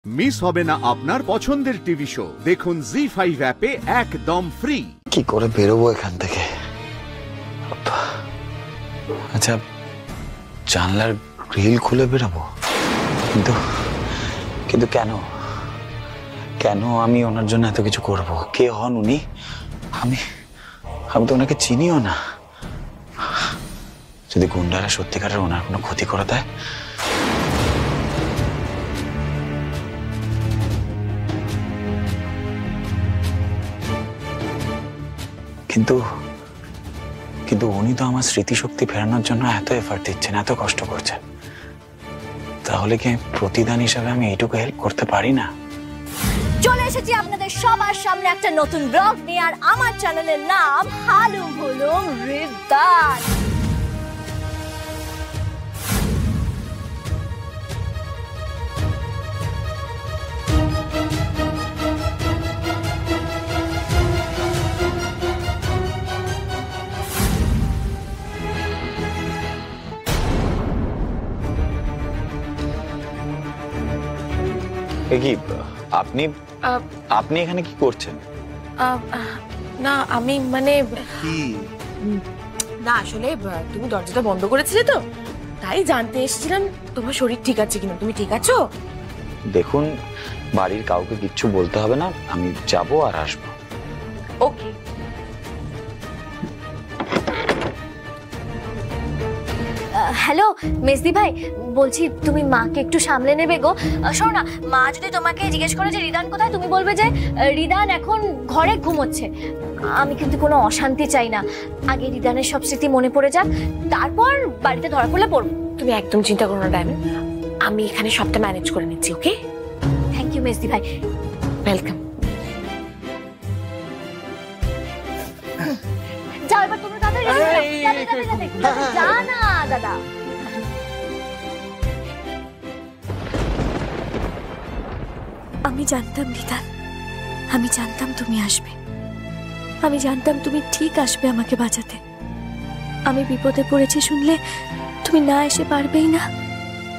Miss হবে না আপনার পছন্দের টিভি শো। দেখুন জি5 অ্যাপে একদম ফ্রি। কি করে বেরোবো এখান থেকে? আচ্ছা, জানলার গ্রিল খুলে বেরোবো? কিন্তু কেন কেন আমি ওনার জন্য এত কিছু করব? কে হন উনি? আমি তো ওনাকে চিনিও না। যদি গুন্ডারা সত্যিকারের ওনার কোনো ক্ষতি করে দেয়, কিন্তু উনি তো আমার স্মৃতিশক্তি ফেরানোর জন্য এত এফার্ট দিচ্ছেন, এত কষ্ট করছেন। তাহলে কি প্রতিদান হিসাবে আমি এইটুকু হেল্প করতে পারি না? চলে এসেছি আপনাদের সবার সামনে একটা নতুন ব্লগ নিয়ে, আর আমার চ্যানেলের নাম হালুম হুলুম রিদান। কি আপনি এখানে কি করছেন? না আমি মানে না, আসলে তুমি দরজাটা বন্ধ করেছিলে তো, তাই জানতে এসেছিলাম তোমার শরীর ঠিক আছে কিনা। তুমি ঠিক আছো? দেখুন, বাড়ির কাউকে কিচ্ছু বলতে হবে না, আমি যাব আর আসবো। ওকে। হ্যালো মেজদি ভাই, বলছি তুমি মাকে একটু সামলে নেবে গো। শোনো না, মা যদি তোমাকে জিজ্ঞেস করে যে রিদান কোথায়, তুমি বলবে যে রিদান এখন ঘরে ঘুমোচ্ছে। আমি কিন্তু কোনো অশান্তি চাই না। আগে রিদানের সব স্মৃতি মনে পড়ে যাক, তারপর বাড়িতে ধরা পড়লে পড়বো। তুমি একদম চিন্তা করো না ডায়মন্ড, আমি এখানে সবটা ম্যানেজ করে নিচ্ছি। ওকে, থ্যাংক ইউ মেজদি ভাই। ওয়েলকাম। যাও এবার তুমি তাড়াতাড়ি যা না দাদা। আমি জানতাম রিদান, আমি জানতাম তুমি আসবে, আমি জানতাম তুমি ঠিক আসবে আমাকে বাঁচাতে। আমি বিপদে পড়েছি শুনলে তুমি না এসে পারবেই না,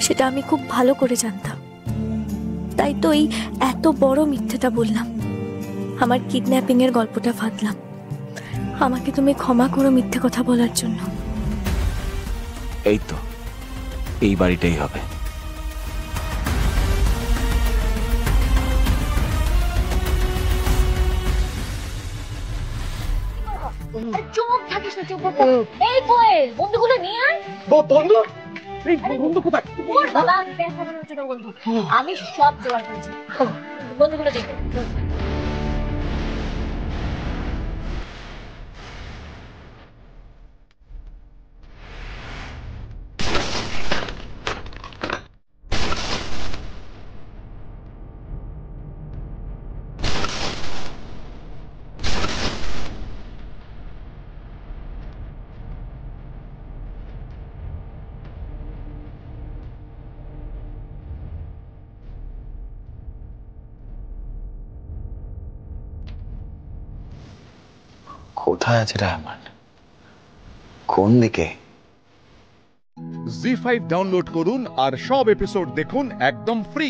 সেটা আমি খুব ভালো করে জানতাম। তাই তো এই এত বড় মিথ্যেটা বললাম, আমার কিডন্যাপিং এর গল্পটা ফাঁদলাম। আমাকে তুমি ক্ষমা করো মিথ্যে কথা বলার জন্য। এই তো, এই বাড়িটাই হবে। চুপ থাকিস না, চুপ। এই কোয়েল, বন্ধুগুলো নিয়ে আয়। বন্ধু? এই বন্ধু কোথায়? ওর বাবা পেছানোর জন্য বন্ধু। আমি সব জোগাড় করেছি, বন্ধুগুলো দেখো। কোথায় আছে ডায়মন্ড? কোন দিকে? জি5 ডাউনলোড করুন আর সব এপিসোড দেখুন একদম ফ্রি।